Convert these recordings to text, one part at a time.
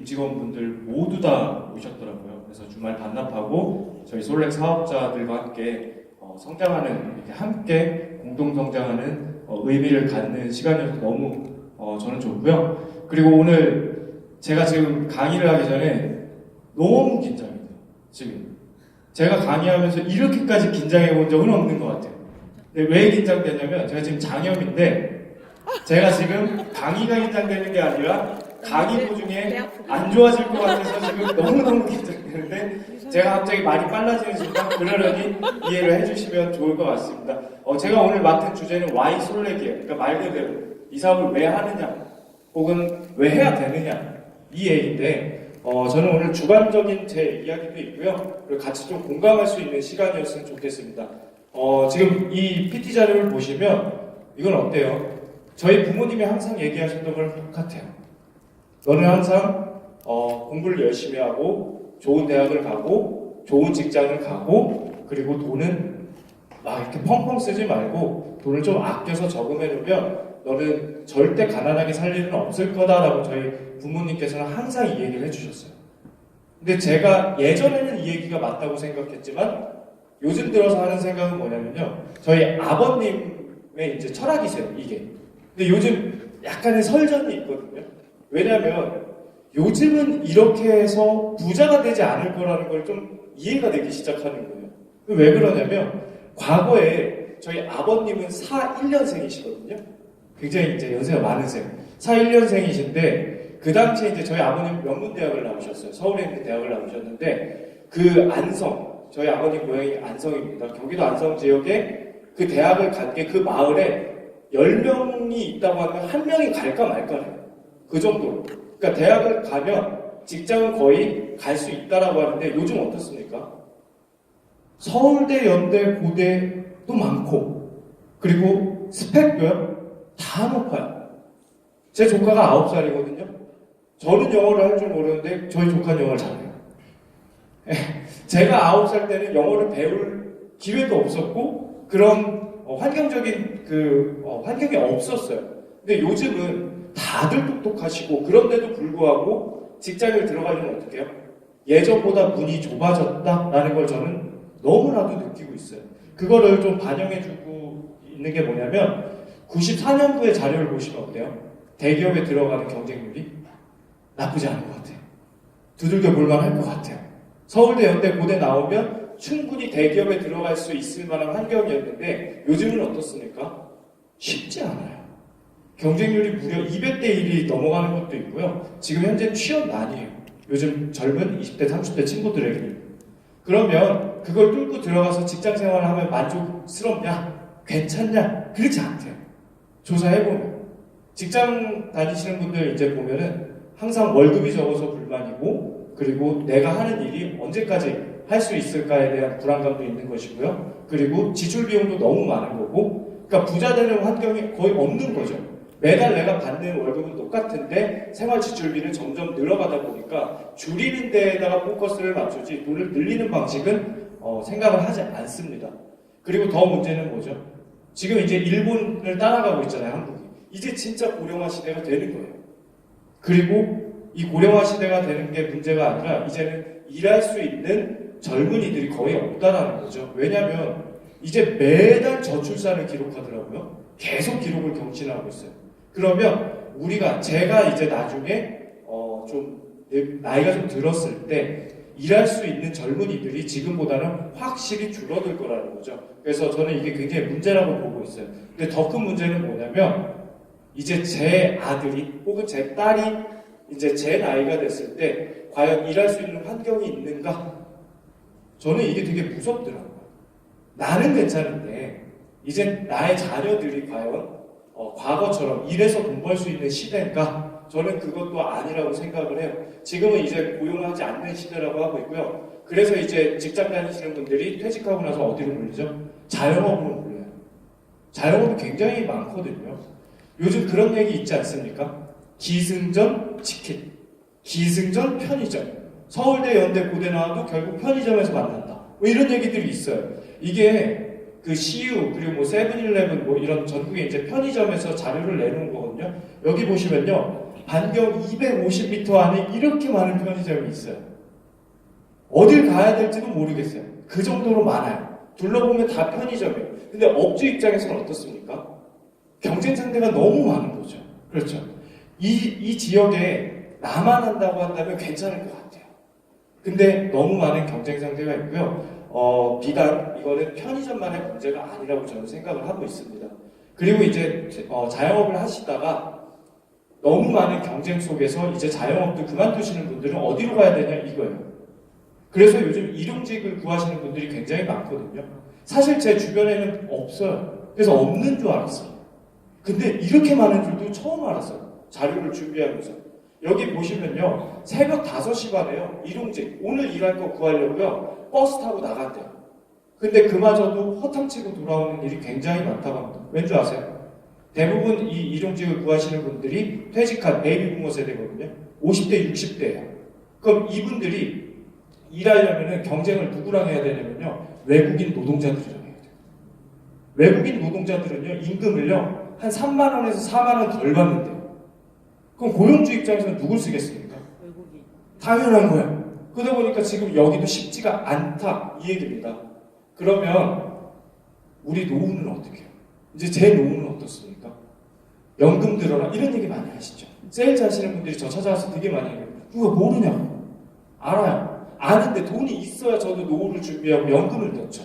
임직원분들 모두 다 오셨더라고요. 그래서 주말 반납하고 저희 솔렉 사업자들과 함께 성장하는, 이렇게 함께 공동 성장하는 의미를 갖는 시간이어서 너무 저는 좋고요. 그리고 오늘 제가 지금 강의를 하기 전에 너무 긴장해요. 지금 제가 강의하면서 이렇게까지 긴장해 본 적은 없는 것 같아요. 근데 왜 긴장되냐면 제가 지금 장염인데 제가 지금 강의가 긴장되는 게 아니라 강의 도중에 안 좋아질 것 같아서 지금 너무너무 긴장되는데 제가 갑자기 말이 빨라지는 순간 그러려니 이해를 해주시면 좋을 것 같습니다. 제가 오늘 맡은 주제는 Why 솔렉이에요. 그러니까 말 그대로 이 사업을 왜 하느냐 혹은 왜 해야 되느냐 이 얘기인데 저는 오늘 주관적인 제 이야기도 있고요. 그리고 같이 좀 공감할 수 있는 시간이었으면 좋겠습니다. 지금 이 PT 자료를 보시면 이건 어때요? 저희 부모님이 항상 얘기하셨던 거랑 똑같아요. 너는 항상 공부를 열심히 하고 좋은 대학을 가고 좋은 직장을 가고 그리고 돈은 막 이렇게 펑펑 쓰지 말고 돈을 좀 아껴서 저금해 놓으면 너는 절대 가난하게 살 일은 없을 거다라고 저희 부모님께서는 항상 이 얘기를 해주셨어요. 근데 제가 예전에는 이 얘기가 맞다고 생각했지만 요즘 들어서 하는 생각은 뭐냐면요. 저희 아버님의 이제 철학이세요, 이게. 근데 요즘 약간의 설전이 있거든요. 왜냐면 요즘은 이렇게 해서 부자가 되지 않을 거라는 걸 좀 이해가 되기 시작하는 거예요. 왜 그러냐면 과거에 저희 아버님은 4.1년생이시거든요. 굉장히 이제 연세가 많으세요. 4.1년생이신데 그 당시에 이제 저희 아버님 명문대학을 나오셨어요. 서울에 있는 대학을 나오셨는데 그 안성, 저희 아버님 고향이 안성입니다. 경기도 안성 지역에 그 대학을 간 게 그 마을에 10명이 있다고 하면 1명이 갈까 말까래요. 그 정도로. 그러니까 대학을 가면 직장은 거의 갈 수 있다라고 하는데 요즘 어떻습니까? 서울대, 연대, 고대도 많고 그리고 스펙도요? 다 높아요. 제 조카가 9살이거든요. 저는 영어를 할 줄 모르는데 저희 조카는 영어를 잘해요. 제가 9살 때는 영어를 배울 기회도 없었고 그런 환경적인 환경이 없었어요. 근데 요즘은 다들 똑똑하시고 그런데도 불구하고 직장을 들어가려면 어떻게 해요? 예전보다 문이 좁아졌다라는 걸 저는 너무나도 느끼고 있어요. 그거를 좀 반영해주고 있는 게 뭐냐면 94년도의 자료를 보시면 어때요? 대기업에 들어가는 경쟁률이 나쁘지 않은 것 같아요. 두들겨 볼만 할 것 같아요. 서울대, 연대, 고대 나오면 충분히 대기업에 들어갈 수 있을 만한 환경이었는데 요즘은 어떻습니까? 쉽지 않아요. 경쟁률이 무려 200대 1이 넘어가는 것도 있고요. 지금 현재 취업난이에요. 요즘 젊은 20대, 30대 친구들에게. 그러면 그걸 뚫고 들어가서 직장 생활을 하면 만족스럽냐? 괜찮냐? 그렇지 않대요. 조사해보면. 직장 다니시는 분들 이제 보면은 항상 월급이 적어서 불만이고 그리고 내가 하는 일이 언제까지 할 수 있을까에 대한 불안감도 있는 것이고요. 그리고 지출 비용도 너무 많은 거고 그러니까 부자 되는 환경이 거의 없는 거죠. 매달 내가 받는 월급은 똑같은데 생활 지출비는 점점 늘어가다 보니까 줄이는 데에다가 포커스를 맞추지 돈을 늘리는 방식은 생각을 하지 않습니다. 그리고 더 문제는 뭐죠? 지금 이제 일본을 따라가고 있잖아요, 한국이. 이제 진짜 고령화 시대가 되는 거예요. 그리고 이 고령화 시대가 되는 게 문제가 아니라 이제는 일할 수 있는 젊은이들이 거의 없다라는 거죠. 왜냐하면 이제 매달 저출산을 기록하더라고요. 계속 기록을 경신하고 있어요. 그러면 제가 이제 나중에 좀 나이가 좀 들었을 때 일할 수 있는 젊은이들이 지금보다는 확실히 줄어들 거라는 거죠. 그래서 저는 이게 굉장히 문제라고 보고 있어요. 근데 더 큰 문제는 뭐냐면 이제 제 아들이 혹은 제 딸이 이제 제 나이가 됐을 때 과연 일할 수 있는 환경이 있는가? 저는 이게 되게 무섭더라고요. 나는 괜찮은데 이제 나의 자녀들이 과연 과거처럼 일해서 돈 벌 수 있는 시대인가? 저는 그것도 아니라고 생각을 해요. 지금은 이제 고용하지 않는 시대라고 하고 있고요. 그래서 이제 직장 다니시는 분들이 퇴직하고 나서 어디로 몰리죠? 자영업으로 몰려요. 자영업이 굉장히 많거든요. 요즘 그런 얘기 있지 않습니까? 기승전 치킨, 기승전 편의점. 서울대, 연대, 고대 나와도 결국 편의점에서 만난다. 뭐 이런 얘기들이 있어요. 이게 그 CU 그리고 뭐 세븐일레븐 뭐 이런 전국에 이제 편의점에서 자료를 내놓은 거거든요. 여기 보시면요, 반경 250m 안에 이렇게 많은 편의점이 있어요. 어딜 가야 될지도 모르겠어요. 그 정도로 많아요. 둘러보면 다 편의점이에요. 근데 업주 입장에서는 어떻습니까? 경쟁 상대가 너무 많은 거죠. 그렇죠. 이 지역에 나만 한다고 한다면 괜찮을 것 같아요. 근데 너무 많은 경쟁 상대가 있고요. 비단 이거는 편의점만의 문제가 아니라고 저는 생각을 하고 있습니다. 그리고 이제 자영업을 하시다가 너무 많은 경쟁 속에서 이제 자영업도 그만두시는 분들은 어디로 가야 되냐 이거예요. 그래서 요즘 일용직을 구하시는 분들이 굉장히 많거든요. 사실 제 주변에는 없어요. 그래서 없는 줄 알았어요. 근데 이렇게 많은 줄도 처음 알았어요. 자료를 준비하면서. 여기 보시면요. 새벽 5시 반에요. 일용직. 오늘 일할 거 구하려고요. 버스 타고 나간대요. 근데 그마저도 허탕치고 돌아오는 일이 굉장히 많다고 합니다. 왠 줄 아세요? 대부분 이 일용직을 구하시는 분들이 퇴직한 베이비 부머 세대거든요. 50대, 60대예요. 그럼 이분들이 일하려면 경쟁을 누구랑 해야 되냐면요. 외국인 노동자들이랑 해야 돼요. 외국인 노동자들은요. 임금을요. 한 3만 원에서 4만 원 덜 받는데요. 그럼 고용주 입장에서는 누굴 쓰겠습니까? 외국인. 당연한 거예요. 그러다 보니까 지금 여기도 쉽지가 않다 이 얘기입니다. 그러면 우리 노후는 어떻게 해요? 이제 제 노후는 어떻습니까? 연금 들어라 이런 얘기 많이 하시죠. 세일즈 하시는 분들이 저 찾아와서 되게 많이 해요. 그거 모르냐고. 알아요. 아는데 돈이 있어야 저도 노후를 준비하고 연금을 넣죠.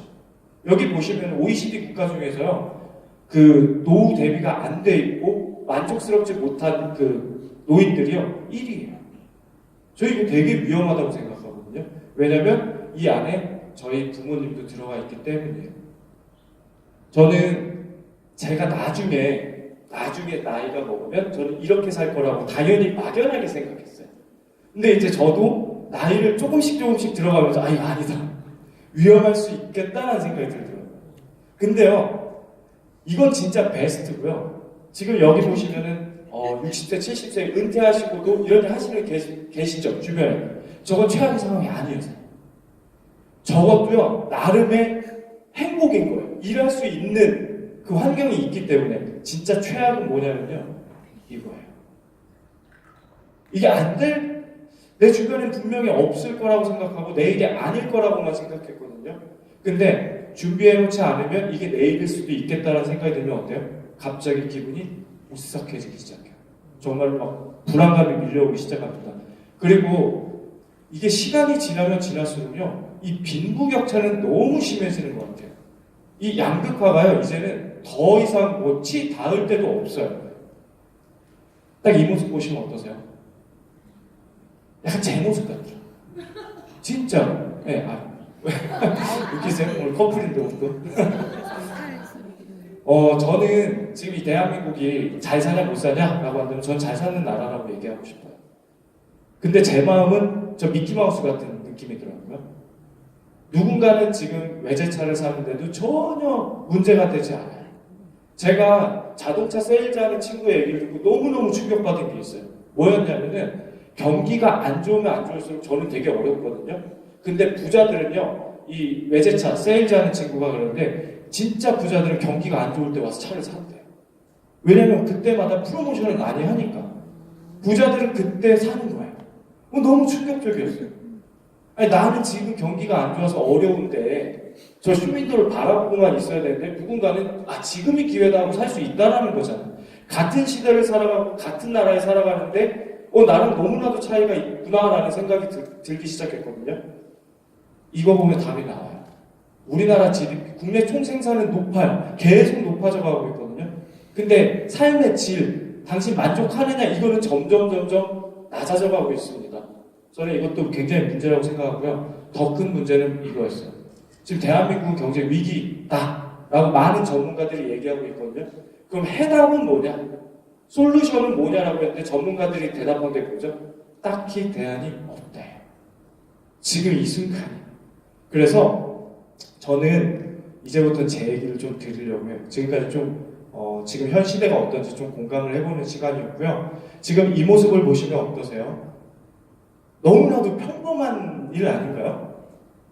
여기 보시면 OECD 국가 중에서요. 그 노후 대비가 안 돼 있고 만족스럽지 못한 그 노인들이요. 1위예요. 저 이거 되게 위험하다고 생각하거든요. 왜냐면 이 안에 저희 부모님도 들어가 있기 때문이에요. 저는 제가 나중에 나이가 먹으면 저는 이렇게 살 거라고 당연히 막연하게 생각했어요. 근데 이제 저도 나이를 조금씩 들어가면서 이거 아니다. 위험할 수 있겠다는 생각이 들더라고요. 근데요. 이건 진짜 베스트고요. 지금 여기 보시면은 60세, 70세 은퇴하시고도 이런 일 하시는 계시죠? 주변에. 저건 최악의 상황이 아니었어요. 저것도요. 나름의 행복인 거예요. 일할 수 있는 그 환경이 있기 때문에 진짜 최악은 뭐냐면요. 이거예요. 이게 안 될, 내 주변엔 분명히 없을 거라고 생각하고 내 일이 아닐 거라고만 생각했거든요. 근데 준비해놓지 않으면 이게 내 일일 수도 있겠다는 생각이 들면 어때요? 갑자기 기분이 오싹해지기 시작해요. 정말로 막 불안감이 밀려오기 시작합니다. 그리고 이게 시간이 지나면 지날수록요. 이 빈부격차는 너무 심해지는 것 같아요. 이 양극화가요. 이제는 더 이상 뭐 치 닿을 데도 없어요. 딱 이 모습 보시면 어떠세요? 약간 제 모습 같죠? 진짜. 네, 웃기세요? 오늘 커플인데 옷도. 저는 지금 이 대한민국이 잘 사냐 못 사냐라고 한다면 전 잘 사는 나라라고 얘기하고 싶어요. 근데 제 마음은 저 미키마우스 같은 느낌이 들어요. 누군가는 지금 외제차를 사는데도 전혀 문제가 되지 않아요. 제가 자동차 세일즈하는 친구의 얘기를 듣고 너무너무 충격받은 게 있어요. 뭐였냐면은 경기가 안 좋으면 안 좋을수록 저는 되게 어렵거든요. 근데 부자들은요. 이 외제차 세일즈하는 친구가 그러는데 진짜 부자들은 경기가 안 좋을 때 와서 차를 산대요. 왜냐면 그때마다 프로모션을 많이 하니까. 부자들은 그때 사는 거예요. 너무 충격적이었어요. 아니 나는 지금 경기가 안 좋아서 어려운데 저 쇼윈도를 바라보고만 있어야 되는데 누군가는 지금이 기회다 하고 살 수 있다라는 거잖아요. 같은 시대를 살아가고 같은 나라에 살아가는데 나랑 너무나도 차이가 있구나라는 생각이 들기 시작했거든요. 이거 보면 답이 나와요. 우리나라 GDP, 국내 총생산은 높아요. 계속 높아져 가고 있거든요. 근데 삶의 질, 당신 만족하느냐 이거는 점점 낮아져 가고 있습니다. 저는 이것도 굉장히 문제라고 생각하고요. 더 큰 문제는 이거였어요. 지금 대한민국은 경제 위기다라고 많은 전문가들이 얘기하고 있거든요. 그럼 해답은 뭐냐? 솔루션은 뭐냐라고 했는데 전문가들이 대답한 게 뭐죠? 딱히 대안이 없대요. 지금 이 순간이. 그래서 저는 이제부터 제 얘기를 좀 드리려고 해요. 지금까지 지금 현 시대가 어떤지 좀 공감을 해보는 시간이었고요. 지금 이 모습을 보시면 어떠세요? 너무나도 평범한 일 아닌가요?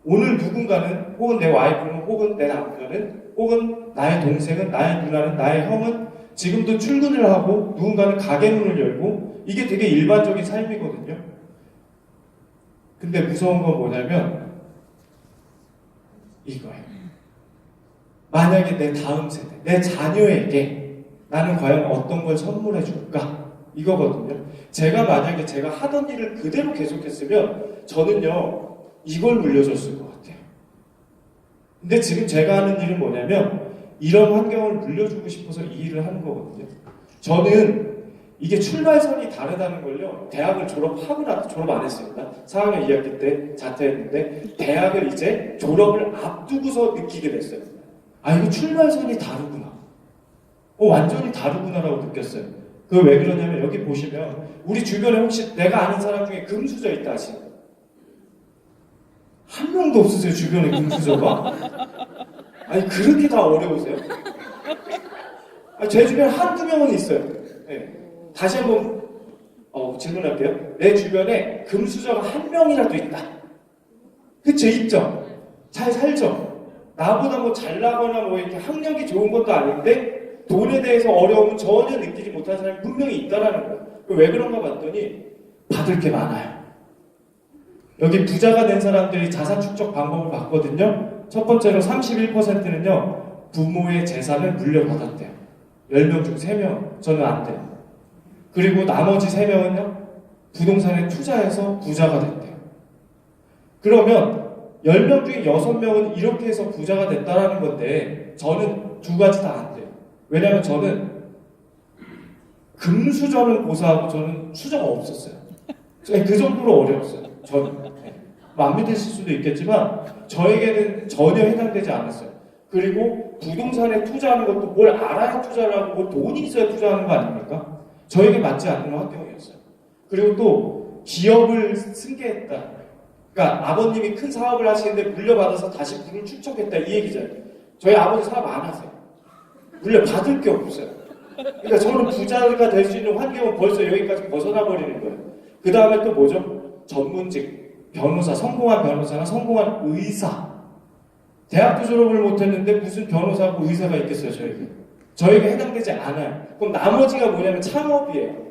오늘 누군가는 혹은 내 와이프는 혹은 내 남편은 혹은 나의 동생은 나의 누나는 나의 형은 지금도 출근을 하고 누군가는 가게 문을 열고 이게 되게 일반적인 삶이거든요. 근데 무서운 건 뭐냐면 이거예요. 만약에 내 다음 세대, 내 자녀에게 나는 과연 어떤 걸 선물해 줄까? 이거거든요. 제가 만약에 제가 하던 일을 그대로 계속했으면 저는요, 이걸 물려줬을 것 같아요. 근데 지금 제가 하는 일은 뭐냐면 이런 환경을 물려주고 싶어서 이 일을 하는 거거든요. 저는 이게 출발선이 다르다는 걸요, 대학을 졸업 안 했습니다. 4학년 2학기 때 자퇴했는데 대학을 이제 졸업을 앞두고서 느끼게 됐어요. 아, 이거 출발선이 다르구나. 완전히 다르구나라고 느꼈어요. 그거 왜 그러냐면 여기 보시면 우리 주변에 혹시 내가 아는 사람 중에 금수저 있다 하시나요? 한 명도 없으세요, 주변에 금수저가? 아니, 그렇게 다 어려우세요? 제 주변에 한두 명은 있어요. 네. 다시 한번 질문할게요. 내 주변에 금수저가 한 명이라도 있다. 그쵸, 있죠? 잘 살죠? 나보다 뭐 잘나거나 뭐 이렇게 학력이 좋은 것도 아닌데 돈에 대해서 어려움은 전혀 느끼지 못한 사람이 분명히 있다라는 거예요. 왜 그런가 봤더니 받을 게 많아요. 여기 부자가 된 사람들이 자산 축적 방법을 봤거든요. 첫 번째로 31%는요, 부모의 재산을 물려받았대요. 10명 중 3명, 저는 안 돼요. 그리고 나머지 3명은요, 부동산에 투자해서 부자가 됐대요. 그러면 10명 중에 6명은 이렇게 해서 부자가 됐다라는 건데, 저는 두 가지 다 안 돼요. 왜냐면 저는 금수저는 고사하고 저는 수저가 없었어요. 그 정도로 어려웠어요. 저는. 안 믿으실 수도 있겠지만 저에게는 전혀 해당되지 않았어요. 그리고 부동산에 투자하는 것도 뭘 알아야 투자를 하고 뭐 돈이 있어야 투자하는 거 아닙니까? 저에게 맞지 않는 환경이었어요. 그리고 또 기업을 승계했다. 그러니까 아버님이 큰 사업을 하시는데 물려받아서 다시 부를 축적했다, 이 얘기잖아요. 저희 아버지 사업 안 하세요. 물려받을 게 없어요. 그러니까 저는 부자가 될 수 있는 환경은 벌써 여기까지 벗어나 버리는 거예요. 그 다음에 또 뭐죠? 전문직, 변호사, 성공한 변호사나 성공한 의사. 대학도 졸업을 못했는데 무슨 변호사하고 의사가 있겠어요, 저에게 해당되지 않아요. 그럼 나머지가 뭐냐면 창업이에요.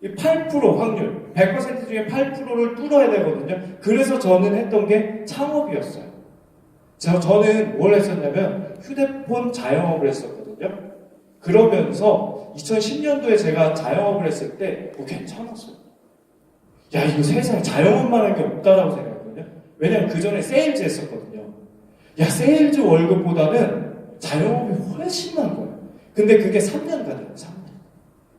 이 8% 확률, 100% 중에 8%를 뚫어야 되거든요. 그래서 저는 했던 게 창업이었어요. 저는 뭘 했었냐면 휴대폰 자영업을 했었거든요. 그러면서 2010년도에 제가 자영업을 했을 때 괜찮았어요. 야, 이거 세상에 자영업만 할 게 없다라고 생각했거든요. 왜냐면 그 전에 세일즈 했었거든요. 야, 세일즈 월급보다는 자영업이 훨씬 나은 거예요. 근데 그게 3년간이에요, 3년.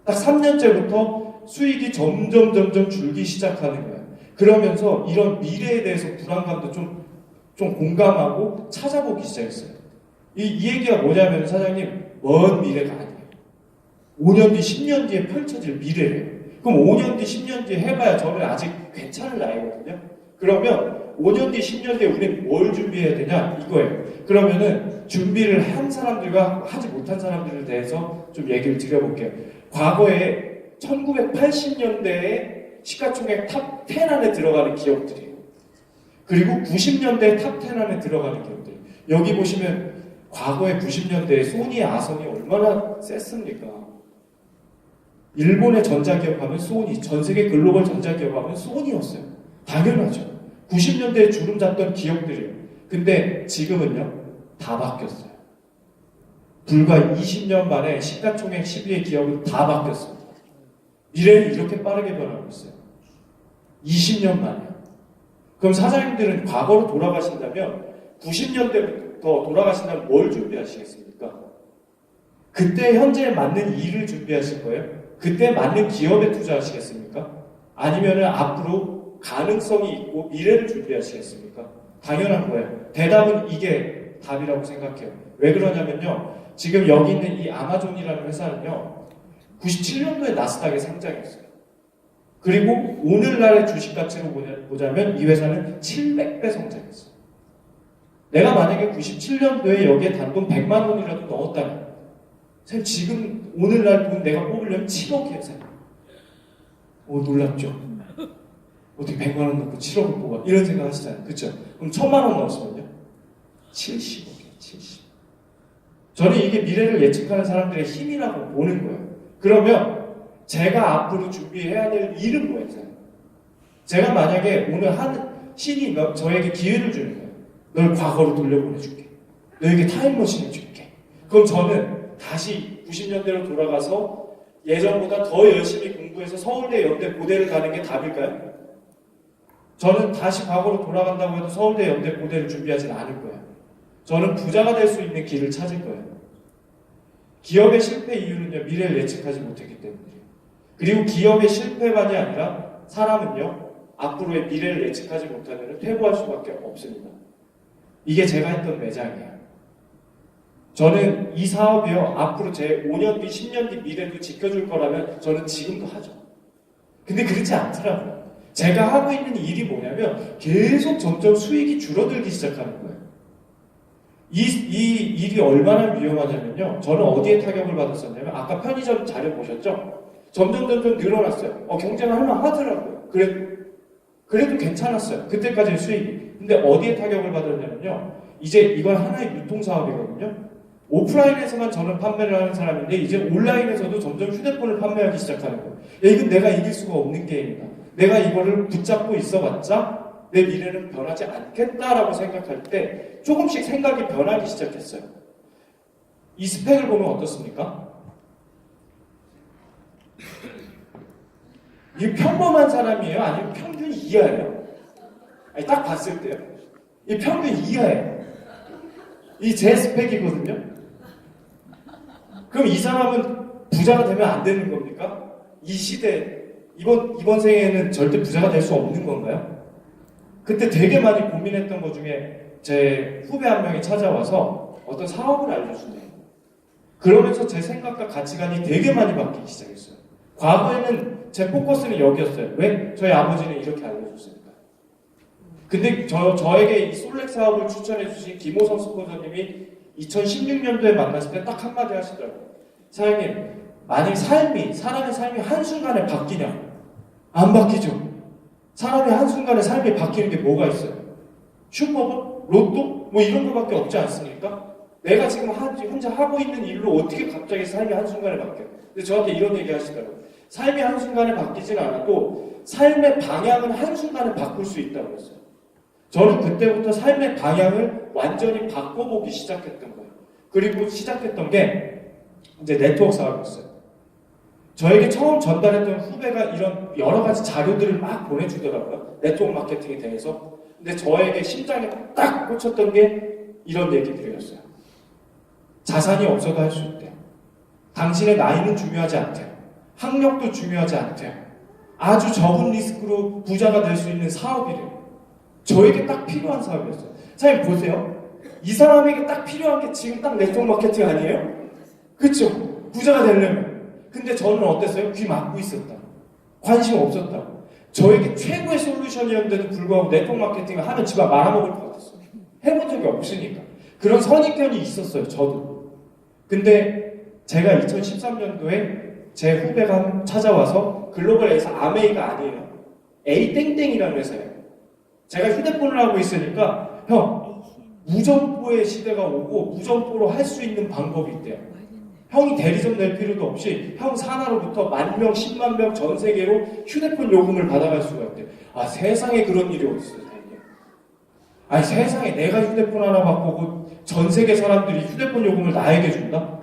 딱 3년째부터 수익이 점점 줄기 시작하는 거예요. 그러면서 이런 미래에 대해서 불안감도 좀 공감하고 찾아보기 시작했어요. 이 얘기가 뭐냐면 사장님, 먼 미래가 아니에요. 5년 뒤, 10년 뒤에 펼쳐질 미래래요. 그럼 5년 뒤, 10년 뒤에 해봐야 저는 아직 괜찮은 나이거든요. 그러면 5년 뒤, 10년 뒤에 우리는 뭘 준비해야 되냐? 이거예요. 그러면은 준비를 한 사람들과 하지 못한 사람들에 대해서 좀 얘기를 드려볼게요. 과거에 1980년대에 시가총액 탑 10 안에 들어가는 기업들이에요. 그리고 90년대 탑 10 안에 들어가는 기업들. 여기 보시면 과거에 90년대에 소니, 아선이 얼마나 셌습니까? 일본의 전자기업 하면 소니, 전세계 글로벌 전자기업 하면 소니였어요. 당연하죠. 90년대에 주름 잡던 기업들이에요. 근데 지금은요, 다 바뀌었어요. 불과 20년 만에 시가총액 10위의 기업은 다 바뀌었습니다. 미래는 이렇게 빠르게 변하고 있어요. 20년 만에요. 그럼 사장님들은 과거로 돌아가신다면 90년대부터 돌아가신다면 뭘 준비하시겠습니까? 그때 현재에 맞는 일을 준비하실 거예요? 그때 맞는 기업에 투자하시겠습니까? 아니면 앞으로 가능성이 있고 미래를 준비하시겠습니까? 당연한 거예요. 대답은 이게 답이라고 생각해요. 왜 그러냐면요, 지금 여기 있는 이 아마존이라는 회사는요, 97년도에 나스닥에 상장했어요. 그리고 오늘날의 주식 가치로 보자면 이 회사는 700배 성장했어요. 내가 만약에 97년도에 여기에 단돈 100만 원이라도 넣었다면 선생님, 지금 오늘날 돈 내가 뽑으려면 7억이에요, 선생님. 놀랍죠? 어떻게 100만 원 넣고 7억을 뽑아? 이런 생각 하시잖아요. 그쵸? 그럼 1000만 원 넣었으면요? 70억이에요, 70억. 저는 이게 미래를 예측하는 사람들의 힘이라고 보는 거예요. 그러면 제가 앞으로 준비해야 될 일은 뭐예요? 제가 만약에 오늘 신이 저에게 기회를 주는 거예요. 널 과거로 돌려보내줄게. 너에게 타임머신을 줄게. 그럼 저는 다시 90년대로 돌아가서 예전보다 더 열심히 공부해서 서울대, 연대, 고대를 가는 게 답일까요? 저는 다시 과거로 돌아간다고 해도 서울대, 연대, 고대를 준비하진 않을 거예요. 저는 부자가 될 수 있는 길을 찾을 거예요. 기업의 실패 이유는요, 미래를 예측하지 못했기 때문이에요. 그리고 기업의 실패만이 아니라 사람은요, 앞으로의 미래를 예측하지 못하면 퇴보할 수밖에 없습니다. 이게 제가 했던 매장이에요. 저는 이 사업이요, 앞으로 제 5년 뒤, 10년 뒤 미래도 지켜줄 거라면 저는 지금도 하죠. 근데 그렇지 않더라고요. 제가 하고 있는 일이 뭐냐면 계속 점점 수익이 줄어들기 시작하는 거예요. 이 일이 얼마나 위험하냐면요. 저는 어디에 타격을 받았었냐면 아까 편의점 자료 보셨죠? 점점 늘어났어요. 경쟁을 할만 하더라고요. 그래도 괜찮았어요. 그때까지는 수익이. 근데 어디에 타격을 받았냐면요. 이제 이건 하나의 유통사업이거든요. 오프라인에서만 저는 판매를 하는 사람인데 이제 온라인에서도 점점 휴대폰을 판매하기 시작하는 거예요. 이건 내가 이길 수가 없는 게임이다. 내가 이거를 붙잡고 있어봤자 내 미래는 변하지 않겠다라고 생각할 때 조금씩 생각이 변하기 시작했어요. 이 스펙을 보면 어떻습니까? 이 평범한 사람이에요? 아니면 평균 이하예요? 아니, 딱 봤을 때요. 이 평균 이하예요. 이 제 스펙이거든요. 그럼 이 사람은 부자가 되면 안 되는 겁니까? 이 시대, 이번 생에는 절대 부자가 될 수 없는 건가요? 그때 되게 많이 고민했던 것 중에 제 후배 한 명이 찾아와서 어떤 사업을 알려준대요. 그러면서 제 생각과 가치관이 되게 많이 바뀌기 시작했어요. 과거에는 제 포커스는 여기였어요. 왜? 저희 아버지는 이렇게 알려줬으니까. 근데 저에게 이 솔렉 사업을 추천해주신 김호성 스폰서님이 2016년도에 만났을 때 딱 한마디 하시더라고요. 사장님, 만약 사람의 삶이 한순간에 바뀌냐? 안 바뀌죠. 사람이 한순간에 삶이 바뀌는 게 뭐가 있어요? 슈퍼볼? 로또? 뭐 이런 거밖에 없지 않습니까? 내가 지금 혼자 하고 있는 일로 어떻게 갑자기 삶이 한순간에 바뀌어요? 근데 저한테 이런 얘기 하시더라고요. 삶이 한순간에 바뀌진 않아도 삶의 방향은 한순간에 바꿀 수 있다고 했어요. 저는 그때부터 삶의 방향을 완전히 바꿔보기 시작했던 거예요. 그리고 시작했던 게 이제 네트워크 사업이었어요. 저에게 처음 전달했던 후배가 이런 여러 가지 자료들을 막 보내주더라고요. 네트워크 마케팅에 대해서. 근데 저에게 심장에 딱 꽂혔던 게 이런 얘기들이었어요. 자산이 없어도 할 수 있대요. 당신의 나이는 중요하지 않대요. 학력도 중요하지 않대요. 아주 적은 리스크로 부자가 될 수 있는 사업이래요. 저에게 딱 필요한 사업이었어요. 사장님 보세요. 이 사람에게 딱 필요한 게 지금 딱 네트워크 마케팅 아니에요? 그쵸? 부자가 되려면. 근데 저는 어땠어요? 귀 막고 있었다. 관심 없었다. 저에게 최고의 솔루션이었는데도 불구하고 네트워크 마케팅을 하면 집안 말아먹을 것 같았어요. 해본 적이 없으니까. 그런 선입견이 있었어요. 저도. 근데 제가 2013년도에 제 후배가 찾아와서 글로벌 에이사 아메이가 아니에요. A땡땡이라는 회사예요. 제가 휴대폰을 하고 있으니까 형, 무점포의 시대가 오고 무점포로 할 수 있는 방법이 있대요. 형이 대리점 낼 필요도 없이 형 산하로부터 10,000명, 10만 명 전 세계로 휴대폰 요금을 받아갈 수가 있대요. 아, 세상에 그런 일이 어딨어요. 아니, 세상에 내가 휴대폰 하나 바꾸고 전 세계 사람들이 휴대폰 요금을 나에게 준다?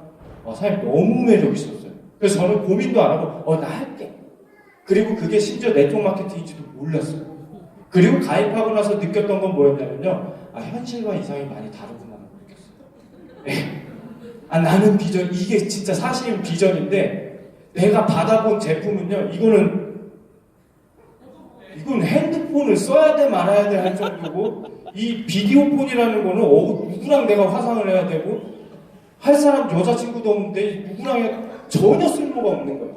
사장님 너무 매력 있었어요. 그래서 저는 고민도 안 하고 나 할게. 그리고 그게 심지어 네트워크 마케팅인지도 몰랐어요. 그리고 가입하고 나서 느꼈던 건 뭐였냐면요. 현실과 이상이 많이 다르구나 느꼈어요. 나는 비전, 이게 진짜 사실은 비전인데 내가 받아본 제품은요. 이건 핸드폰을 써야 돼 말아야 돼 할 정도고 이 비디오폰이라는 거는 누구랑 내가 화상을 해야 되고 할 사람 여자친구도 없는데 누구랑 전혀 쓸모가 없는 거예요.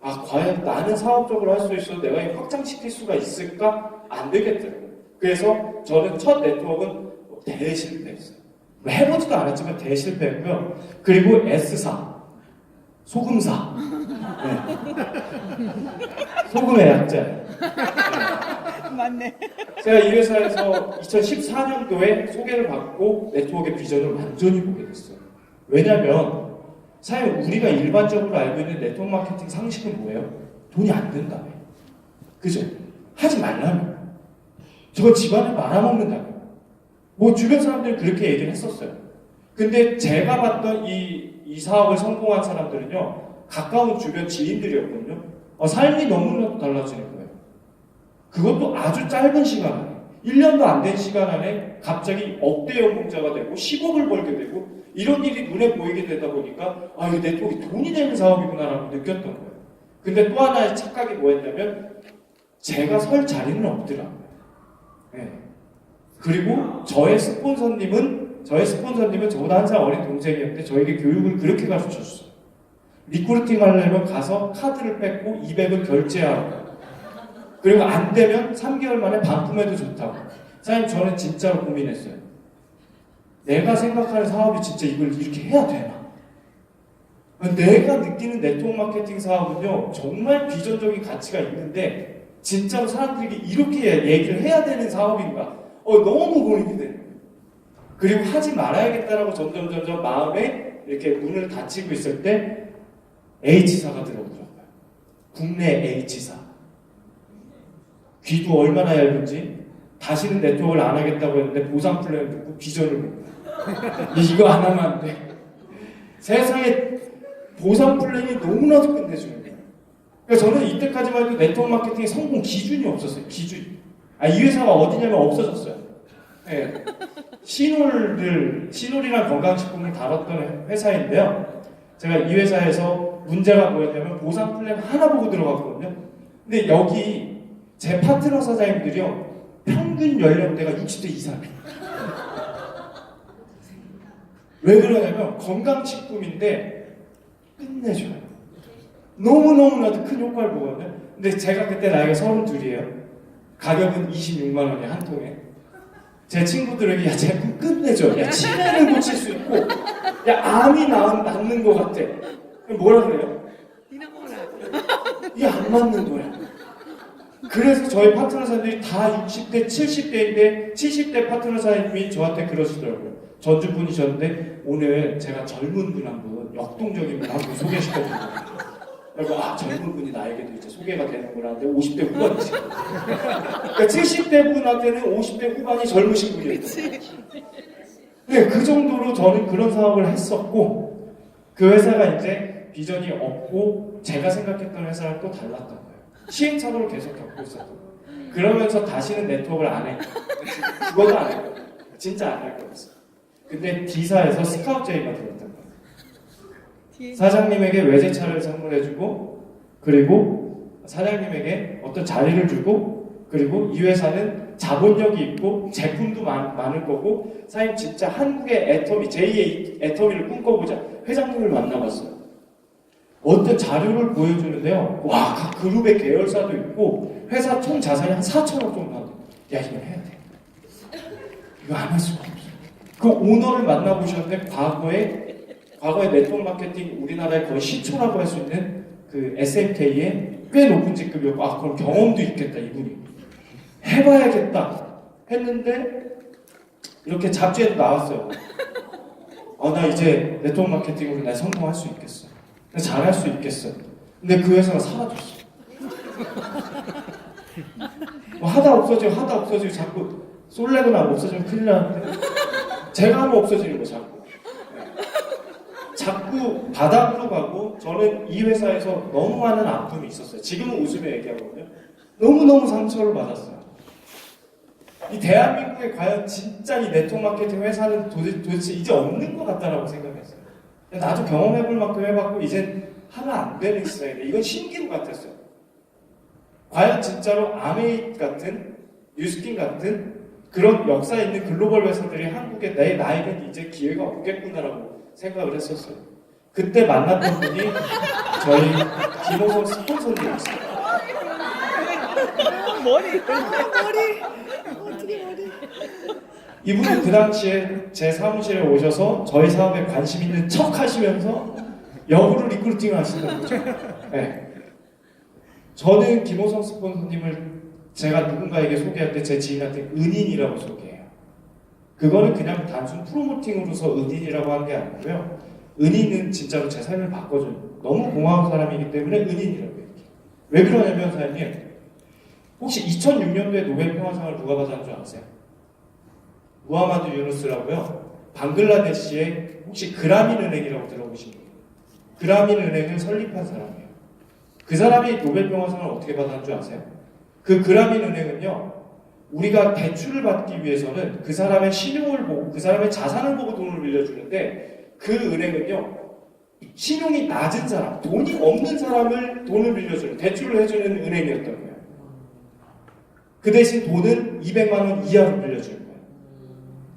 과연 나는 사업적으로 할 수 있어도 내가 확장시킬 수가 있을까? 안 되겠더라고요. 그래서 저는 첫 네트워크는 대실패했어요. 해보지도 않았지만 대실패했고요. 그리고 S사, 소금사. 네. 소금의 약자예요. 맞네. 제가 이 회사에서 2014년도에 소개를 받고 네트워크의 비전을 완전히 보게 됐어요. 왜냐면 사실 우리가 일반적으로 알고 있는 네트워크 마케팅 상식은 뭐예요? 돈이 안 된다며. 그죠? 하지 말라며. 저거 집안을 말아먹는다며. 뭐 주변 사람들은 그렇게 얘기를 했었어요. 근데 제가 봤던 이 사업을 성공한 사람들은요, 가까운 주변 지인들이었거든요. 삶이 너무나도 달라지는 거예요. 그것도 아주 짧은 시간 안에, 1년도 안 된 시간 안에 갑자기 억대 연봉자가 되고 10억을 벌게 되고 이런 일이 눈에 보이게 되다 보니까 이 네트워크가 돈이 되는 사업이구나라고 느꼈던 거예요. 근데 또 하나의 착각이 뭐였냐면 제가 설 자리는 없더라고요. 네. 그리고 저의 스폰서님은 저보다 한 살 어린 동생이었는데 저에게 교육을 그렇게 가르쳐줬어요. 리크루팅 하려면 가서 카드를 뺏고 200을 결제하라고. 그리고 안 되면 3개월 만에 반품해도 좋다고. 사장님, 저는 진짜로 고민했어요. 내가 생각하는 사업이 진짜 이걸 이렇게 해야 되나? 내가 느끼는 네트워크 마케팅 사업은요, 정말 비전적인 가치가 있는데 진짜로 사람들에게 이렇게 얘기를 해야 되는 사업인가? 너무 고민이 되는 거예요. 그리고 하지 말아야겠다라고 점점 마음에 이렇게 문을 닫히고 있을 때 H사가 들어오더라고요. 국내 H사. 귀도 얼마나 얇은지 다시는 네트워크를 안 하겠다고 했는데 보상 플랜을 듣고 비전을 못. 이거 안 하면 안 돼. 세상에 보상 플랜이 너무나도 끝내주는 거예요. 그러니까 저는 이때까지만 해도 네트워크 마케팅의 성공 기준이 없었어요. 기준이. 이 회사가 어디냐면 없어졌어요. 네. 시놀이랑 건강식품을 다뤘던 회사인데요. 제가 이 회사에서 문제가 뭐였냐면 보상 플랜 하나 보고 들어갔거든요. 근데 여기 제 파트너 사장님들이요, 평균 연령대가 60대 이상이에요. 왜 그러냐면 건강식품인데 끝내줘요. 너무너무나도 큰 효과를 보거든요. 근데 제가 그때 나이가 32이에요. 가격은 26만 원이에요, 한 통에. 제 친구들에게 야, 제품 끝내줘. 야, 치매는 고칠 수 있고, 야, 암이 낫는 것 같아. 뭐라 그래요? 이게 안 맞는 거야. 그래서 저희 파트너 사장님들이 다 60대, 70대인데 70대 파트너 사장님이 저한테 그러시더라고요. 전주 분이셨는데 오늘 제가 젊은 분 한 분, 역동적인 분 한 분 소개시켜드려요. 그리고 젊은 분이 나에게도 이제 소개가 되는구나 하는데 50대 후반이시고, 그러니까 70대 분한테는 50대 후반이 젊으신 분이었어요. 네, 그 정도로 저는 그런 사업을 했었고, 그 회사가 이제 비전이 없고 제가 생각했던 회사랑 또 달랐던 거예요. 시행착오를 계속 겪고 있었고, 그러면서 다시는 네트워크를 안 해. 그것도 안 해요. 진짜 안 할 거였어요. 근데 D사에서 스카우트 제의가 들었던 거예요. 사장님에게 외제차를 선물해주고, 그리고 사장님에게 어떤 자리를 주고, 그리고 이 회사는 자본력이 있고 제품도 많을 거고, 사장님 진짜 한국의 애터미, 제2의 애터미를 꿈꿔보자. 회장님을 만나봤어요. 어떤 자료를 보여주는데요, 와, 각 그룹의 계열사도 있고 회사 총 자산이 한 4천억 정도 하고, 야, 이거 해야 돼. 이거 안 할 수가 없어. 그 오너를 만나보셨는데 과거에 네트워크 마케팅 우리나라에 거의 시초라고 할 수 있는 그 SMK의 꽤 높은 직급이었고, 그럼 경험도 있겠다, 이분이. 해봐야겠다 했는데 이렇게 잡지에도 나왔어요. 나 이제 네트워크 마케팅으로 나 성공할 수 있겠어. 잘할 수 있겠어. 근데 그 회사가 사라졌어. 하다 없어지고 자꾸 솔레거나 없어지면 큰일 나는데 제가 하면 없어지는 거 자꾸 바닥으로 가고. 저는 이 회사에서 너무 많은 아픔이 있었어요. 지금은 웃으며 얘기하거든요. 너무너무 상처를 받았어요. 이 대한민국에 과연 진짜 이 네트워크 마케팅 회사는 도대체 이제 없는 것 같다라고 생각했어요. 나도 경험해볼 만큼 해봤고 이젠 하면 안 되는 시장인데, 이건 신기루 같았어요. 과연 진짜로 아메이 같은, 뉴스킨 같은 그런 역사 있는 글로벌 회사들이 한국에 나에겐 이제 기회가 오겠구나라고 생각을 했었어요. 그때 만났던 분이 저희 김호성 스폰서님이었어요. 머리. 이분은 그 당시에 제 사무실에 오셔서 저희 사업에 관심 있는 척 하시면서 역으로 리크루팅을 하시는 거죠. 네. 저는 김호성 스폰서님을 제가 누군가에게 소개할 때 제 지인한테 은인이라고 소개해요. 그거는 그냥 단순 프로모팅으로서 은인이라고 한 게 아니고요. 은인은 진짜로 제 삶을 바꿔줘요. 너무 고마운 사람이기 때문에 은인이라고 해요. 왜 그러냐면 사장님, 혹시 2006년도에 노벨 평화상을 누가 받았는 줄 아세요? 무하마드 유누스라고요. 방글라데시의 혹시 그라민 은행이라고 들어보신 분이에요. 그라민 은행을 설립한 사람이에요. 그 사람이 노벨 평화상을 어떻게 받았는 줄 아세요? 그 그라민 은행은요, 우리가 대출을 받기 위해서는 그 사람의 신용을 보고 그 사람의 자산을 보고 돈을 빌려주는데, 그 은행은요 신용이 낮은 사람, 돈이 없는 사람을 돈을 빌려주는, 대출을 해주는 은행이었던 거예요. 그 대신 돈은 200만 원 이하로 빌려주는 거예요.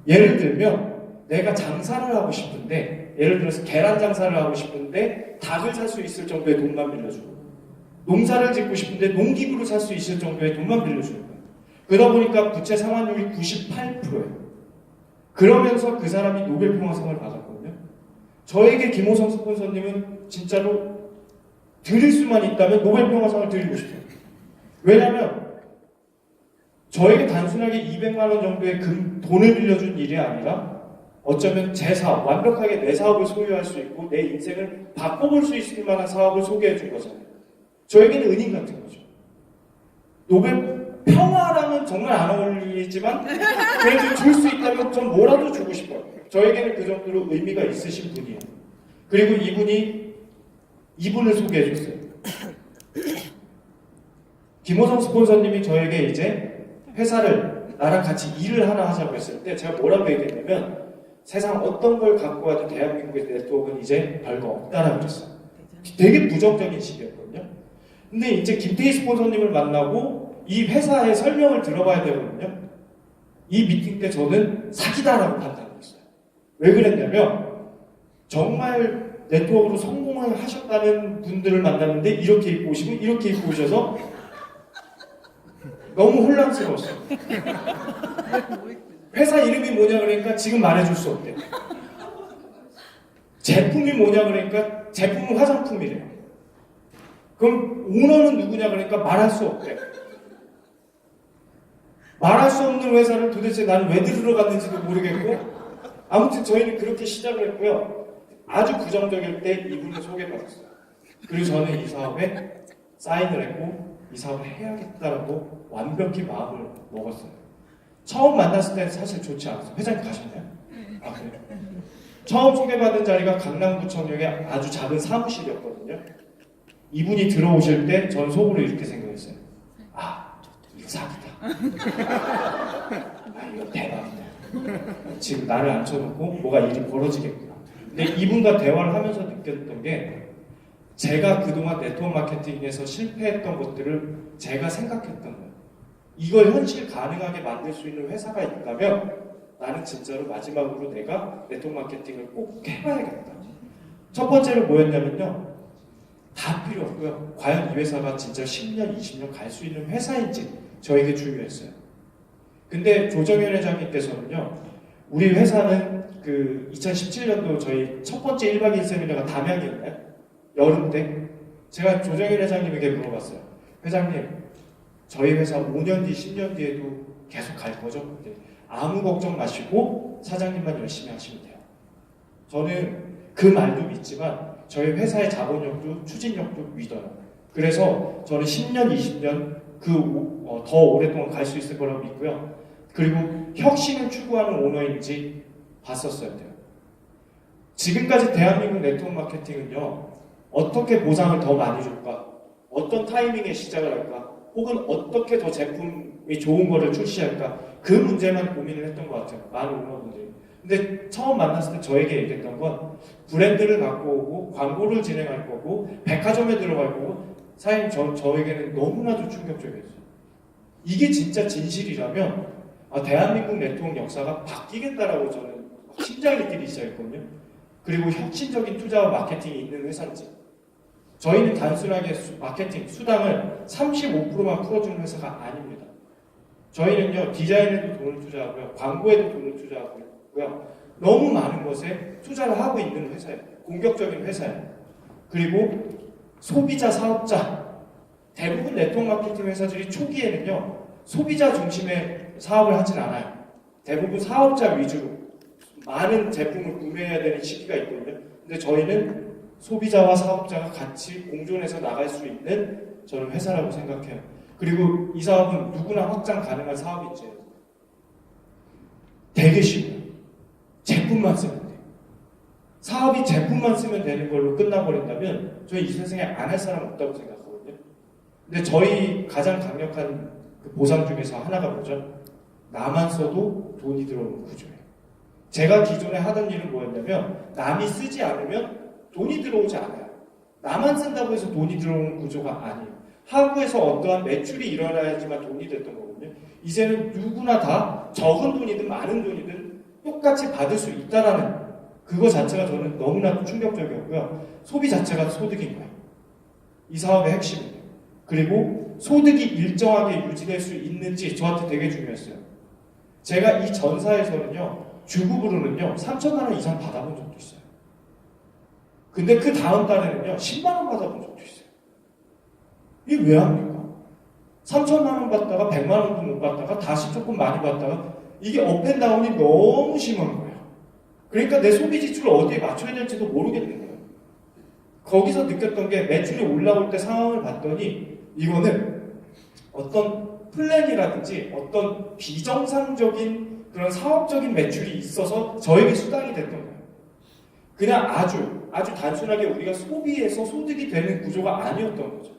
예를 들면 내가 장사를 하고 싶은데, 예를 들어서 계란 장사를 하고 싶은데 닭을 살 수 있을 정도의 돈만 빌려주고, 농사를 짓고 싶은데 농기구를 살 수 있을 정도의 돈만 빌려주는 거예요. 그러다 보니까 부채 상환율이 98%예요. 그러면서 그 사람이 노벨 평화상을 받았거든요. 저에게 김호성 스폰서님은 진짜로 드릴 수만 있다면 노벨 평화상을 드리고 싶어요. 왜냐하면 저에게 단순하게 200만 원 정도의 돈을 빌려준 일이 아니라 어쩌면 제 사업, 완벽하게 내 사업을 소유할 수 있고 내 인생을 바꿔볼 수 있을 만한 사업을 소개해 준 거잖아요. 저에게는 은인 같은 거죠. 노벨 평화랑은 정말 안 어울리지만 그래도 줄 수 있다면 전 뭐라도 주고 싶어요. 저에게는 그 정도로 의미가 있으신 분이에요. 그리고 이분을 소개해 줬어요. 김호성 스폰서님이 저에게 이제 회사를 나랑 같이 일을 하나 하자고 했을 때 제가 뭐라고 얘기했냐면, 세상 어떤 걸 갖고 와도 대한민국의 네트워크는 이제 별거 없다라고 그랬어요. 되게 부정적인 시기였거든요. 근데 이제 김태희 스폰서님을 만나고 이 회사의 설명을 들어봐야 되거든요. 이 미팅 때 저는 사기다라고 판단했어요. 왜 그랬냐면, 정말 네트워크로 성공을 하셨다는 분들을 만났는데 이렇게 입고 오시고 이렇게 입고 오셔서 너무 혼란스러웠어요. 회사 이름이 뭐냐 그러니까 지금 말해줄 수 없대. 제품이 뭐냐 그러니까 제품은 화장품이래요. 그럼 오너는 누구냐 그러니까 말할 수 없대. 말할 수 없는 회사를 도대체 나는 왜 들어갔는지도 모르겠고, 아무튼 저희는 그렇게 시작을 했고요. 아주 부정적일 때 이분을 소개받았어요. 그리고 저는 이 사업에 사인을 했고 이 사업을 해야겠다라고 완벽히 마음을 먹었어요. 처음 만났을 때는 사실 좋지 않았어요. 회장님 가셨나요? 아, 그래요? 처음 소개받은 자리가 강남구청역의 아주 작은 사무실이었거든요. 이분이 들어오실 때 전 속으로 이렇게 생각했어요. 아, 이거 사기다. 아, 이거 대박이다. 지금 나를 앉혀놓고 뭐가 일이 벌어지겠구나. 근데 이분과 대화를 하면서 느꼈던 게, 제가 그동안 네트워크 마케팅에서 실패했던 것들을 제가 생각했던 거예요. 이걸 현실 가능하게 만들 수 있는 회사가 있다면 나는 진짜로 마지막으로 내가 네트워크 마케팅을 꼭 해봐야겠다. 첫 번째로 뭐였냐면요, 다 필요 없고요. 과연 이 회사가 진짜 10년, 20년 갈 수 있는 회사인지 저에게 중요했어요. 근데 조정현 회장님께서는요, 우리 회사는 그 2017년도 저희 첫 번째 1박 2일 세미나가 담양이었나요? 여름 때 제가 조정현 회장님에게 물어봤어요. 회장님, 저희 회사 5년 뒤, 10년 뒤에도 계속 갈 거죠? 근데 아무 걱정 마시고 사장님만 열심히 하시면 돼요. 저는 그 말도 믿지만 저희 회사의 자본력도 추진력도 믿어요. 그래서 저는 10년, 20년 더 오랫동안 갈 수 있을 거라고 믿고요. 그리고 혁신을 추구하는 오너인지 봤었어야 돼요. 지금까지 대한민국 네트워크 마케팅은요, 어떻게 보상을 더 많이 줄까? 어떤 타이밍에 시작을 할까? 혹은 어떻게 더 제품이 좋은 거를 출시할까? 그 문제만 고민을 했던 것 같아요. 많은 오너분들이. 근데 처음 만났을 때 저에게 얘기했던 건, 브랜드를 갖고 오고 광고를 진행할 거고 백화점에 들어갈 거고, 사장님 저에게는 너무나도 충격적이었어요. 이게 진짜 진실이라면 대한민국 네트워크 역사가 바뀌겠다라고 저는 심장이 뛰기 시작했거든요. 그리고 혁신적인 투자와 마케팅이 있는 회사인지. 저희는 단순하게 마케팅 수당을 35%만 풀어주는 회사가 아닙니다. 저희는요, 디자인에도 돈을 투자하고요, 광고에도 돈을 투자하고요, 너무 많은 것에 투자를 하고 있는 회사예요. 공격적인 회사예요. 그리고 소비자, 사업자, 대부분 네트워크 마케팅 회사들이 초기에는요, 소비자 중심의 사업을 하진 않아요. 대부분 사업자 위주로 많은 제품을 구매해야 되는 시기가 있거든요. 근데 저희는 소비자와 사업자가 같이 공존해서 나갈 수 있는 저는 회사라고 생각해요. 그리고 이 사업은 누구나 확장 가능한 사업인지 되게 쉬워요. 제품만 쓰면 돼요. 사업이 제품만 쓰면 되는 걸로 끝나버린다면 저희 이 세상에 안 할 사람 없다고 생각하거든요. 근데 저희 가장 강력한 그 보상 중에서 하나가 뭐죠? 나만 써도 돈이 들어오는 구조예요. 제가 기존에 하던 일은 뭐였냐면 남이 쓰지 않으면 돈이 들어오지 않아요. 나만 쓴다고 해서 돈이 들어오는 구조가 아니에요. 하부에서 어떠한 매출이 일어나야지만 돈이 됐던 거거든요. 이제는 누구나 다 적은 돈이든 많은 돈이든 똑같이 받을 수 있다라는 그거 자체가 저는 너무나도 충격적이었고요. 소비 자체가 소득인 거예요. 이 사업의 핵심이에요. 그리고 소득이 일정하게 유지될 수 있는지 저한테 되게 중요했어요. 제가 이 전사에서는요, 주급으로는요, 3천만 원 이상 받아본 적도 있어요. 근데 그 다음 달에는요, 10만 원 받아본 적도 있어요. 이게 왜 합니까? 3천만 원 받다가 100만 원도 못 받다가 다시 조금 많이 받다가 이게 업앤다운이 너무 심한 거예요. 그러니까 내 소비 지출을 어디에 맞춰야 될지도 모르겠는 거예요. 거기서 느꼈던 게 매출이 올라올 때 상황을 봤더니 이거는 어떤 플랜이라든지 어떤 비정상적인 그런 사업적인 매출이 있어서 저에게 수당이 됐던 거예요. 그냥 아주 단순하게 우리가 소비해서 소득이 되는 구조가 아니었던 거죠.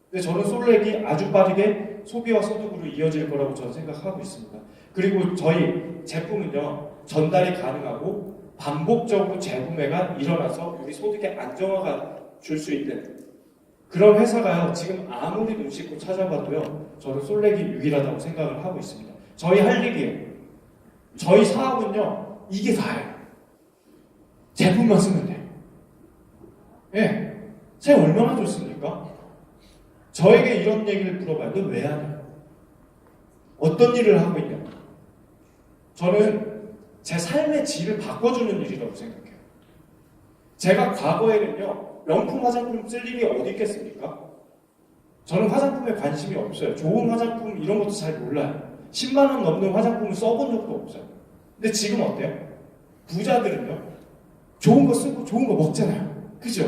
근데 저는 솔렉이 아주 빠르게 소비와 소득으로 이어질 거라고 저는 생각하고 있습니다. 그리고 저희 제품은요, 전달이 가능하고 반복적으로 재구매가 일어나서 우리 소득의 안정화가 줄 수 있는 그런 회사가요, 지금 아무리 눈 씻고 찾아봐도요, 저는 솔렉이 유일하다고 생각을 하고 있습니다. 저희 할 얘기예요. 저희 사업은요, 이게 다예요. 제품만 쓰면 돼요. 예. 쟤 얼마나 좋습니까? 저에게 이런 얘기를 물어봐요. 너 왜 하냐? 어떤 일을 하고 있냐? 저는 제 삶의 질을 바꿔주는 일이라고 생각해요. 제가 과거에는요, 명품 화장품 쓸 일이 어디 있겠습니까? 저는 화장품에 관심이 없어요. 좋은 화장품 이런 것도 잘 몰라요. 10만 원 넘는 화장품을 써본 적도 없어요. 근데 지금 어때요? 부자들은요, 좋은 거 쓰고 좋은 거 먹잖아요. 그죠?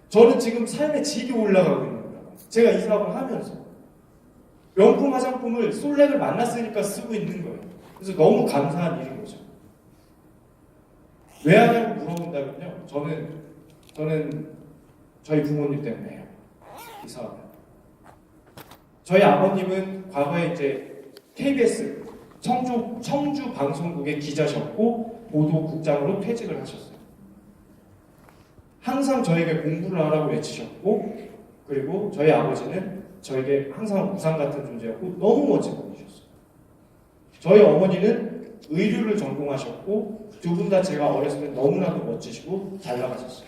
저는 지금 삶의 질이 올라가고 있는 거예요. 제가 이 사업을 하면서 명품 화장품을 솔렉을 만났으니까 쓰고 있는 거예요. 그래서 너무 감사한 일인 거죠. 왜 하냐고 물어본다면요, 저는 저희 부모님 때문에 해요. 이 사업을. 저희 아버님은 과거에 이제 KBS 청주 방송국의 기자셨고 보도국장으로 퇴직을 하셨어요. 항상 저에게 공부를 하라고 외치셨고, 그리고 저희 아버지는 저에게 항상 우상 같은 존재였고 너무 멋진 분이셨어요. 저희 어머니는 의류를 전공하셨고 두 분 다 제가 어렸을 때 너무나도 멋지시고 잘 나가셨어요.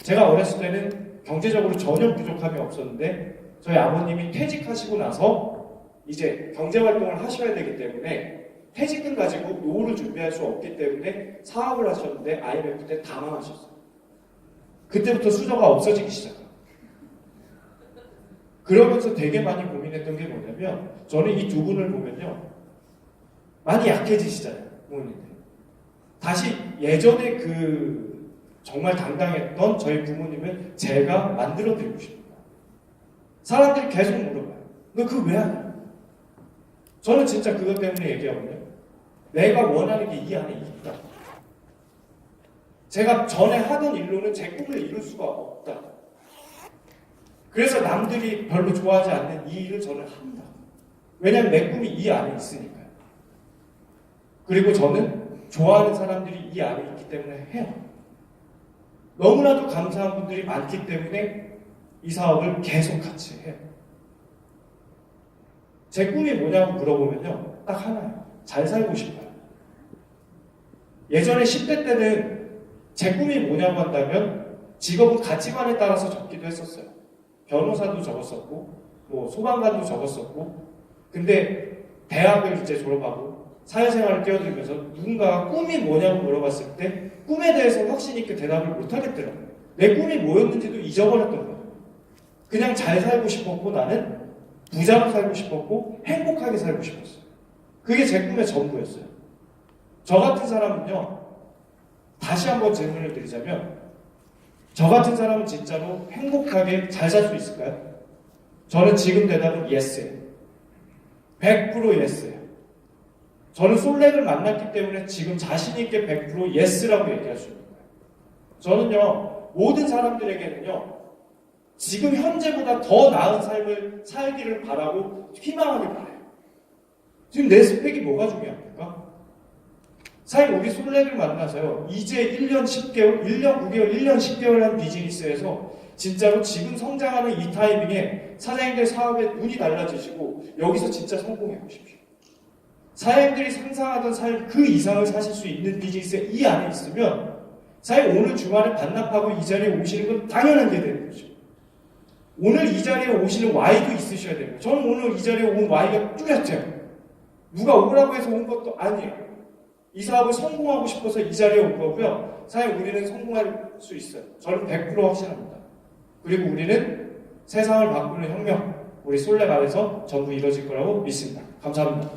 제가 어렸을 때는 경제적으로 전혀 부족함이 없었는데 저희 아버님이 퇴직하시고 나서 이제 경제활동을 하셔야 되기 때문에 퇴직금 가지고 노후를 준비할 수 없기 때문에 사업을 하셨는데 IMF 때 다 망하셨어요. 그때부터 수저가 없어지기 시작해요. 그러면서 되게 많이 고민했던 게 뭐냐면, 저는 이 두 분을 보면요, 많이 약해지시잖아요, 부모님들. 다시 예전에 그 정말 당당했던 저희 부모님을 제가 만들어드리고 싶습니다. 사람들이 계속 물어봐요. 너 그거 왜 하냐? 저는 진짜 그것 때문에 얘기하거든요. 내가 원하는 게 이 안에 있다. 제가 전에 하던 일로는 제 꿈을 이룰 수가 없다. 그래서 남들이 별로 좋아하지 않는 이 일을 저는 합니다. 왜냐하면 내 꿈이 이 안에 있으니까요. 그리고 저는 좋아하는 사람들이 이 안에 있기 때문에 해요. 너무나도 감사한 분들이 많기 때문에 이 사업을 계속 같이 해요. 제 꿈이 뭐냐고 물어보면요, 딱 하나예요. 잘 살고 싶어요. 예전에 10대 때는 제 꿈이 뭐냐고 한다면 직업은 가치관에 따라서 적기도 했었어요. 변호사도 적었었고, 뭐 소방관도 적었었고, 근데 대학을 이제 졸업하고 사회생활을 뛰어들면서 누군가가 꿈이 뭐냐고 물어봤을 때 꿈에 대해서 확신 있게 대답을 못 하겠더라고요. 내 꿈이 뭐였는지도 잊어버렸던 거예요. 그냥 잘 살고 싶었고, 나는 부자로 살고 싶었고 행복하게 살고 싶었어요. 그게 제 꿈의 전부였어요. 저 같은 사람은요, 다시 한번 질문을 드리자면 저 같은 사람은 진짜로 행복하게 잘 살 수 있을까요? 저는 지금 대답은 예스예요. 100% 예스예요. 저는 솔렉을 만났기 때문에 지금 자신있게 100% 예스라고 얘기할 수 있는 거예요. 저는요, 모든 사람들에게는요, 지금 현재보다 더 나은 삶을 살기를 바라고 희망하길 바라요. 지금 내 스펙이 뭐가 중요합니까? 사실 우리 솔렉을 만나서요, 이제 1년 10개월, 1년 9개월, 1년 10개월 한 비즈니스에서 진짜로 지금 성장하는 이 타이밍에 사장님들 사업에 눈이 달라지시고 여기서 진짜 성공해 보십시오. 사장님들이 상상하던 삶 그 이상을 사실 수 있는 비즈니스에 이 안에 있으면 사실 오늘 주말에 반납하고 이 자리에 오시는 건 당연한 게 되는 거죠. 오늘 이 자리에 오시는 Y도 있으셔야 됩니다. 저는 오늘 이 자리에 온 Y가 뚜렷해요. 누가 오라고 해서 온 것도 아니에요. 이 사업을 성공하고 싶어서 이 자리에 온 거고요. 사실 우리는 성공할 수 있어요. 저는 100% 확신합니다. 그리고 우리는 세상을 바꾸는 혁명, 우리 솔렉 안에서 전부 이루어질 거라고 믿습니다. 감사합니다.